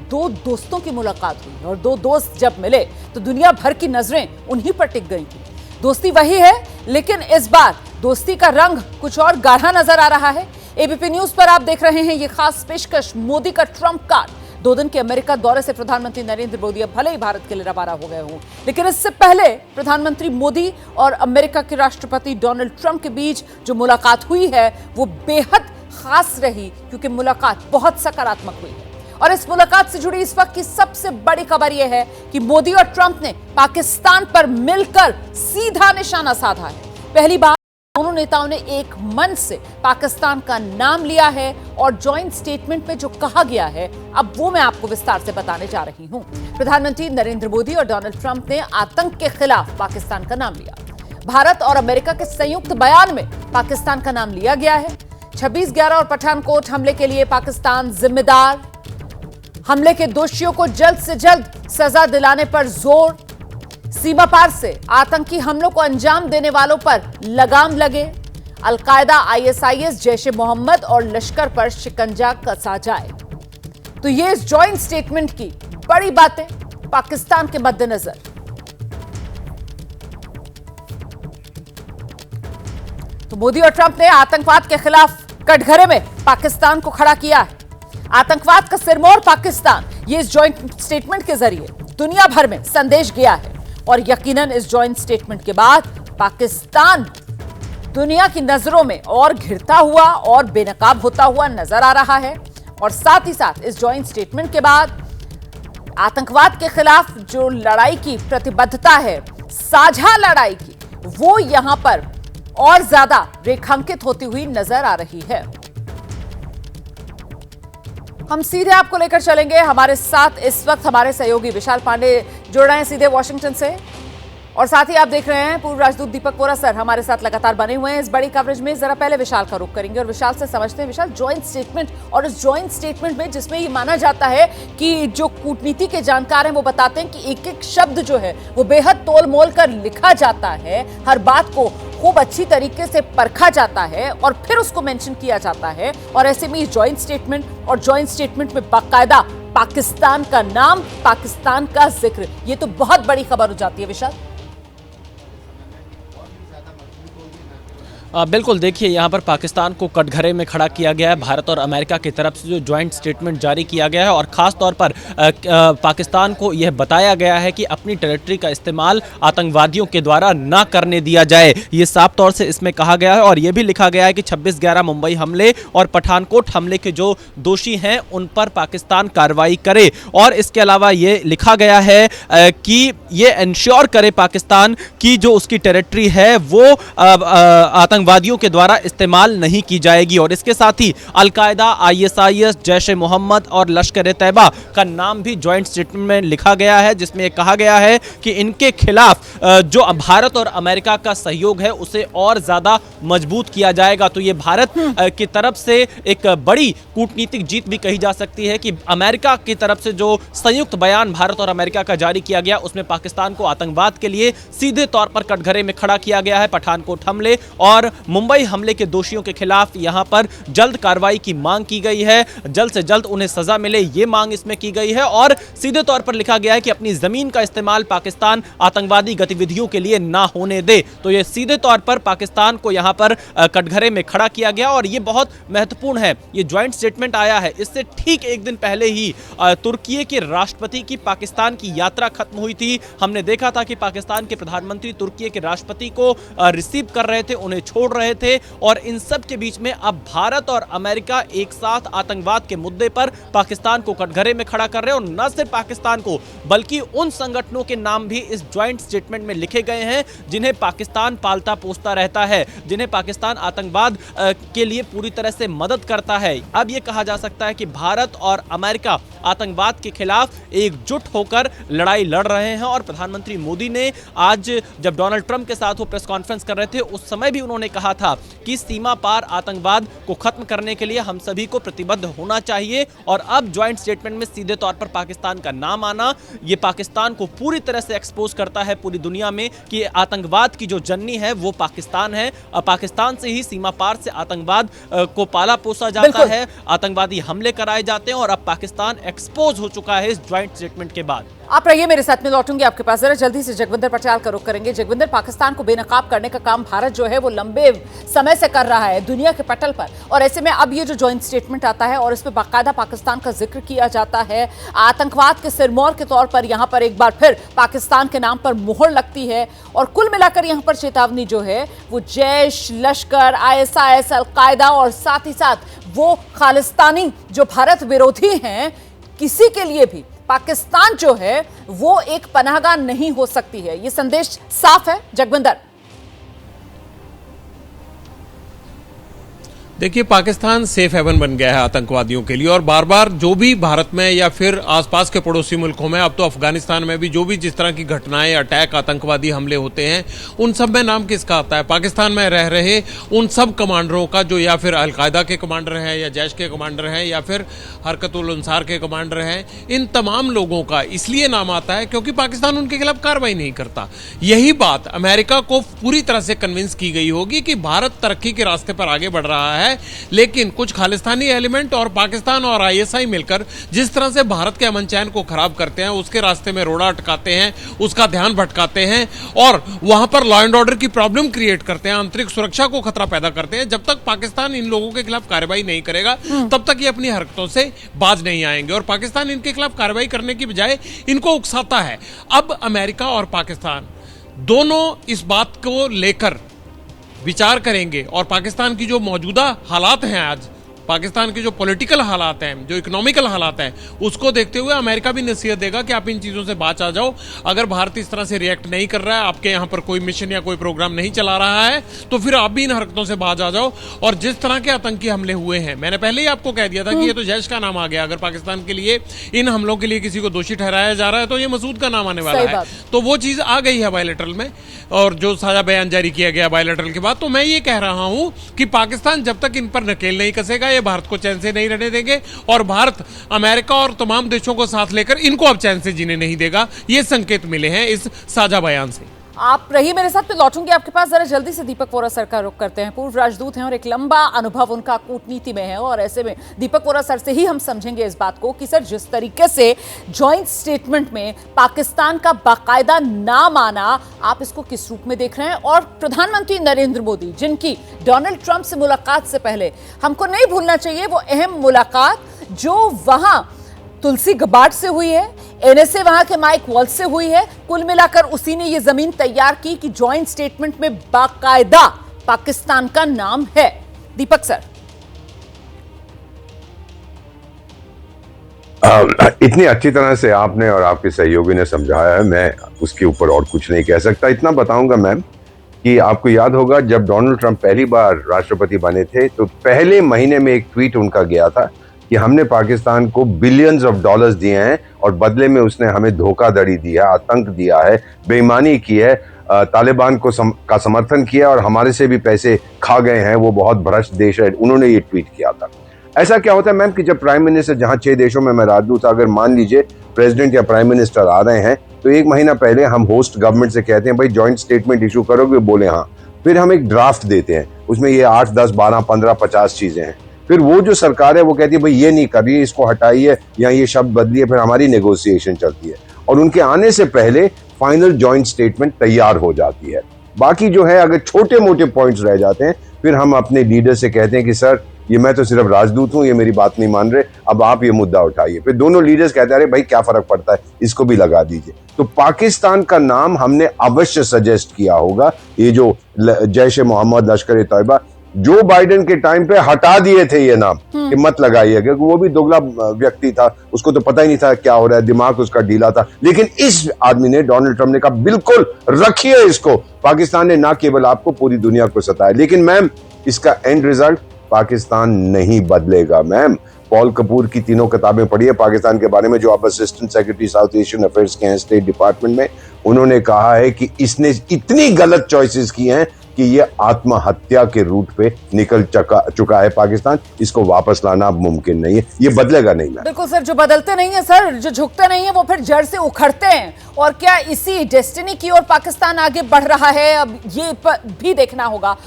दो दोस्तों की मुलाकात हुई और दो दोस्त जब मिले तो दुनिया भर की नजरें उन्हीं पर टिक गई थी। दोस्ती वही है, लेकिन इस बार दोस्ती का रंग कुछ और गाढ़ा नजर आ रहा है। एबीपी न्यूज पर आप देख रहे हैं ये खास पेशकश, मोदी का ट्रंप कार्ड। 2 दिन के अमेरिका दौरे से प्रधानमंत्री नरेंद्र मोदी अब भले ही भारत के लिए रवाना हो गए हों, लेकिन इससे पहले प्रधानमंत्री मोदी और अमेरिका के राष्ट्रपति डोनाल्ड ट्रंप के बीच जो मुलाकात हुई है वो बेहद खास रही, क्योंकि मुलाकात बहुत सकारात्मक हुई है। और इस मुलाकात से जुड़ी इस वक्त की सबसे बड़ी खबर यह है कि मोदी और ट्रंप ने पाकिस्तान पर मिलकर सीधा निशाना साधा है। पहली बार दोनों नेताओं ने एक मन से पाकिस्तान का नाम लिया है और जॉइंट स्टेटमेंट में जो कहा गया है अब वो मैं आपको विस्तार से बताने जा रही हूं। प्रधानमंत्री नरेंद्र मोदी और डोनाल्ड ट्रंप ने आतंक के खिलाफ पाकिस्तान का नाम लिया। भारत और अमेरिका के संयुक्त बयान में पाकिस्तान का नाम लिया गया है। 26/11 और पठानकोट हमले के लिए पाकिस्तान जिम्मेदार, हमले के दोषियों को जल्द से जल्द सजा दिलाने पर जोर, सीमा पार से आतंकी हमलों को अंजाम देने वालों पर लगाम लगे, अलकायदा, आईएसआईएस, जैश ए मोहम्मद और लश्कर पर शिकंजा कसा जाए। तो ये इस जॉइंट स्टेटमेंट की बड़ी बातें पाकिस्तान के मद्देनजर। तो मोदी और ट्रंप ने आतंकवाद के खिलाफ कटघरे में पाकिस्तान को खड़ा किया है। आतंकवाद का सिरमौर पाकिस्तान, ये इस जॉइंट स्टेटमेंट के जरिए दुनिया भर में संदेश गया है। और यकीनन इस जॉइंट स्टेटमेंट के बाद पाकिस्तान दुनिया की नजरों में और घिरता हुआ और बेनकाब होता हुआ नजर आ रहा है। और साथ ही साथ इस जॉइंट स्टेटमेंट के बाद आतंकवाद के खिलाफ जो लड़ाई की प्रतिबद्धता है, साझा लड़ाई की, वो यहां पर और ज्यादा रेखांकित होती हुई नजर आ रही है। हम सीधे आपको लेकर चलेंगे। हमारे साथ इस वक्त हमारे सहयोगी विशाल पांडे जुड़ रहे हैं सीधे वॉशिंग्टन से, और साथ ही आप देख रहे हैं पूर्व राजदूत दीपक वोरा सर हमारे साथ लगातार बने हुए हैं इस बड़ी कवरेज में। जरा पहले विशाल का रुख करेंगे और विशाल से समझते हैं, विशाल, जॉइंट स्टेटमेंट और इस जॉइंट स्टेटमेंट में जिसमें ये माना जाता है कि जो कूटनीति के जानकार हैं वो बताते हैं कि एक एक शब्द जो है वो बेहद तोल मोल कर लिखा जाता है, हर बात को खूब अच्छी तरीके से परखा जाता है और फिर उसको मेंशन किया जाता है। और ऐसे में जॉइंट स्टेटमेंट और जॉइंट स्टेटमेंट में बाकायदा पाकिस्तान का नाम, पाकिस्तान का जिक्र, ये तो बहुत बड़ी खबर हो जाती है विशाल। बिल्कुल, देखिए यहाँ पर पाकिस्तान को कटघरे में खड़ा किया गया है। भारत और अमेरिका की तरफ से जो जॉइंट स्टेटमेंट जारी किया गया है और ख़ास तौर पर पाकिस्तान को यह बताया गया है कि अपनी टेरिटरी का इस्तेमाल आतंकवादियों के द्वारा ना करने दिया जाए, ये साफ तौर से इसमें कहा गया है। और ये भी लिखा गया है कि 26/11 मुंबई हमले और पठानकोट हमले के जो दोषी हैं उन पर पाकिस्तान कार्रवाई करे। और इसके अलावा ये लिखा गया है कि ये इंश्योर करे पाकिस्तान की जो उसकी टेरिटरी है वो आतंकवादियों के द्वारा इस्तेमाल नहीं की जाएगी। और इसके साथ ही अलकायदा, आईएसआईएस, जैश ए मोहम्मद और लश्कर ए तैयबा का नाम भी जॉइंट स्टेटमेंट में लिखा गया है, जिसमें कहा गया है कि इनके खिलाफ जो भारत और अमेरिका का सहयोग है उसे और ज्यादा मजबूत किया जाएगा। तो ये भारत की तरफ से एक बड़ी कूटनीतिक जीत भी कही जा सकती है कि अमेरिका की तरफ से जो संयुक्त बयान भारत और अमेरिका का जारी किया गया उसमें पाकिस्तान को आतंकवाद के लिए सीधे तौर पर कटघरे में खड़ा किया गया है। पठानकोट हमले और मुंबई हमले के दोषियों के खिलाफ यहां पर जल्द कार्रवाई की मांग की गई है, जल्द से जल्द उन्हें सजा मिले ये मांग इसमें की गई है। और सीधे तौर पर लिखा गया है कि अपनी जमीन का इस्तेमाल पाकिस्तान आतंकवादी गतिविधियों के लिए ना होने दे। तो ये सीधे तौर पर पाकिस्तान को यहां पर कटघरे में खड़ा किया गया और ये बहुत महत्वपूर्ण है। ये ज्वाइंट स्टेटमेंट आया है, इससे ठीक एक दिन पहले ही तुर्की के राष्ट्रपति की पाकिस्तान की यात्रा खत्म हुई थी। हमने देखा था कि पाकिस्तान के प्रधानमंत्री तुर्की के राष्ट्रपति को रिसीव कर रहे थे, उन्हें छोड़ रहे थे। और इन सब के बीच में अब भारत और अमेरिका एक साथ आतंकवाद के मुद्दे पर पाकिस्तान को कटघरे में खड़ा कर रहे हैं। और न सिर्फ पाकिस्तान को बल्कि उन संगठनों के नाम भी इस ज्वाइंट स्टेटमेंट में लिखे गए हैं जिन्हें पाकिस्तान पालता पोसता रहता है, जिन्हें पाकिस्तान आतंकवाद के लिए पूरी तरह से मदद करता है। अब यह कहा जा सकता है कि भारत और अमेरिका आतंकवाद के खिलाफ एकजुट होकर लड़ाई लड़ रहे हैं। और प्रधानमंत्री मोदी ने आज जब डोनाल्ड ट्रंप के साथ वो प्रेस कॉन्फ्रेंस कर रहे थे उस समय भी उन्होंने उन्होंने कहा था कि सीमा पार आतंकवाद को खत्म करने के लिए हम सभी को प्रतिबद्ध होना चाहिए। और अब ज्वाइंट स्टेटमेंट में सीधे तौर पर पाकिस्तान का नाम आना, ये पाकिस्तान को पूरी तरह से एक्सपोज करता है पूरी दुनिया में कि आतंकवाद की जो जननी है वो पाकिस्तान है। पाकिस्तान से ही सीमा पार से आतंकवाद को पाला पोसा जाता है, आतंकवादी हमले कराए जाते हैं और अब पाकिस्तान एक्सपोज हो चुका है इस ज्वाइंट स्टेटमेंट के बाद। आप रहिए मेरे साथ में, लौटूंगी आपके पास। जरा जल्दी से जगविंदर पटियाल का रुख करेंगे। जगविंदर, पाकिस्तान को बेनकाब करने का काम भारत जो है वो लंबे समय से कर रहा है दुनिया के पटल पर, और ऐसे में अब ये जो जॉइंट स्टेटमेंट आता है और इसमें बाकायदा पाकिस्तान का जिक्र किया जाता है, आतंकवाद के सिरमौर के तौर पर यहां पर एक बार फिर पाकिस्तान के नाम पर मोहर लगती है, और कुल मिलाकर यहां पर चेतावनी जो है वो जैश, लश्कर, ISIS, अलकायदा और साथ ही साथ वो खालिस्तानी जो भारत विरोधी हैं, किसी के लिए भी पाकिस्तान जो है वो एक पनाहगाह नहीं हो सकती है। ये संदेश साफ है जगविंदर। देखिए, पाकिस्तान सेफ हेवन बन गया है आतंकवादियों के लिए, और बार बार जो भी भारत में या फिर आसपास के पड़ोसी मुल्कों में, अब तो अफगानिस्तान में भी जो भी जिस तरह की घटनाएं, अटैक, आतंकवादी हमले होते हैं, उन सब में नाम किसका आता है? पाकिस्तान में रह रहे उन सब कमांडरों का, जो या फिर अलकायदा के कमांडर हैं या जैश के कमांडर हैं या फिर हरकतुल अंसार के कमांडर हैं, इन तमाम लोगों का इसलिए नाम आता है क्योंकि पाकिस्तान उनके खिलाफ कार्रवाई नहीं करता। यही बात अमेरिका को पूरी तरह से कन्विंस की गई होगी कि भारत तरक्की के रास्ते पर आगे बढ़ रहा है, लेकिन कुछ खालिस्तानी एलिमेंट और पाकिस्तान और ISI मिलकर जिस तरह से भारत के अमन चैन को खराब करते हैं, उसके रास्ते में रोड़ा अटकाते हैं, उसका ध्यान भटकाते हैं और वहां पर लॉ एंड ऑर्डर की प्रॉब्लम क्रिएट करते हैं, आंतरिक सुरक्षा को खतरा पैदा करते हैं। जब तक पाकिस्तान इन लोगों के खिलाफ कार्रवाई नहीं करेगा तब तक ये अपनी हरकतों से बाज नहीं आएंगे, और पाकिस्तान इनके खिलाफ कार्रवाई करने की बजाय इनको उकसाता है। अब अमेरिका और पाकिस्तान दोनों इस बात को लेकर विचार करेंगे, और पाकिस्तान की जो मौजूदा हालात हैं, आज पाकिस्तान के जो पॉलिटिकल हालात हैं, जो इकोनॉमिकल हालात हैं, उसको देखते हुए अमेरिका भी नसीहत देगा कि आप इन चीज़ों से बाज आ जाओ। अगर भारत इस तरह से रिएक्ट नहीं कर रहा है, आपके यहाँ पर कोई मिशन या कोई प्रोग्राम नहीं चला रहा है, तो फिर आप भी इन हरकतों से बाज आ जाओ। और जिस तरह के आतंकी हमले हुए हैं, मैंने पहले ही आपको कह दिया था कि ये तो जैश का नाम आ गया। अगर पाकिस्तान के लिए इन हमलों के लिए किसी को दोषी ठहराया जा रहा है तो ये मसूद का नाम आने वाला है। तो वो चीज़ आ गई है बायलैटरल में, और जो साझा बयान जारी किया गया बायलैटरल के बाद। तो मैं ये कह रहा हूँ कि पाकिस्तान जब तक इन पर नकेल नहीं कसेगा, ये भारत को चैन से नहीं रहने देंगे, और भारत अमेरिका और तमाम देशों को साथ लेकर इनको अब चैन से जीने नहीं देगा। ये संकेत मिले हैं इस साझा बयान से। आप रहिए मेरे साथ, मैं लौटूंगी आपके पास। जरा जल्दी से दीपक वोरा सर का रुख करते हैं। पूर्व राजदूत हैं और एक लंबा अनुभव उनका कूटनीति में है, और ऐसे में दीपक वोरा सर से ही हम समझेंगे इस बात को कि सर जिस तरीके से जॉइंट स्टेटमेंट में पाकिस्तान का बाकायदा नाम आना, आप इसको किस रूप में देख रहे हैं? और प्रधानमंत्री नरेंद्र मोदी, जिनकी डोनाल्ड ट्रंप से मुलाकात से पहले हमको नहीं भूलना चाहिए वो अहम मुलाकात जो वहां तुलसी गबार्ड से हुई है, NSA वहां के माइक वॉल्स से हुई है, कुल मिलाकर उसी ने यह जमीन तैयार की कि जॉइंट स्टेटमेंट में बाकायदा पाकिस्तान का नाम है। दीपक सर, इतनी अच्छी तरह से आपने और आपके सहयोगी ने समझाया है, मैं उसके ऊपर और कुछ नहीं कह सकता। इतना बताऊंगा मैम कि आपको याद होगा जब डोनाल्ड ट्रंप पहली बार राष्ट्रपति बने थे तो पहले महीने में एक ट्वीट उनका गया था कि हमने पाकिस्तान को बिलियंस ऑफ डॉलर्स दिए हैं और बदले में उसने हमें धोखाधड़ी दी है, आतंक दिया है, बेईमानी की है, तालिबान को का समर्थन किया और हमारे से भी पैसे खा गए हैं, वो बहुत भ्रष्ट देश है। उन्होंने ये ट्वीट किया था। ऐसा क्या होता है मैम कि जब प्राइम मिनिस्टर, जहां 6 देशों में मैं राजदूत था, अगर मान लीजिए प्रेसिडेंट या प्राइम मिनिस्टर आ रहे हैं तो 1 महीना पहले हम होस्ट गवर्नमेंट से कहते हैं भाई जॉइंट स्टेटमेंट इशू करोगे, बोले हाँ, फिर हम एक ड्राफ्ट देते हैं, उसमें ये 8, 10, 12, 15, 50 चीजें हैं। फिर वो जो सरकार है वो कहती है भाई ये नहीं करिए, इसको हटाइए या ये शब्द बदलिए, फिर हमारी नेगोशिएशन चलती है और उनके आने से पहले फाइनल जॉइंट स्टेटमेंट तैयार हो जाती है। बाकी जो है अगर छोटे मोटे पॉइंट्स रह जाते हैं फिर हम अपने लीडर से कहते हैं कि सर ये मैं तो सिर्फ राजदूत हूं, ये मेरी बात नहीं मान रहे, अब आप ये मुद्दा उठाइए। फिर दोनों लीडर्स कहते हैं अरे भाई क्या फर्क पड़ता है, इसको भी लगा दीजिए। तो पाकिस्तान का नाम हमने अवश्य सजेस्ट किया होगा। ये जो जैश ए मोहम्मद, लश्कर ए तैयबा, जो बाइडेन के टाइम पे हटा दिए थे ये नाम कि मत लगाइए, क्योंकि वो भी दोगला व्यक्ति था, उसको तो पता ही नहीं था क्या हो रहा है, दिमाग उसका ढीला था। लेकिन इस आदमी ने, डोनाल्ड ट्रंप ने कहा बिल्कुल रखिए इसको। पाकिस्तान ने ना केवल आपको, पूरी दुनिया को सताया। लेकिन मैम इसका एंड रिजल्ट पाकिस्तान नहीं बदलेगा मैम। पॉल कपूर की 3 किताबें पढ़ी है पाकिस्तान के बारे में, जो अब assistant secretary south Asian affairs के हैं स्टेट डिपार्टमेंट में। उन्होंने कहा है कि इसने इतनी गलत चॉइसेस की हैं कि ये आत्महत्या के रूट पे निकल चुका है पाकिस्तान। इसको वापस लाना अब मुमकिन नहीं है, ये बदलेगा नहीं। मैम बिल्कुल सर, जो बदलते नहीं है सर, जो झुकते नहीं है वो फिर जड़ से उखड़ते हैं। और क्या इसी डेस्टिनी की ओर पाकिस्तान आगे बढ़ रहा है, अब ये भी देखना होगा।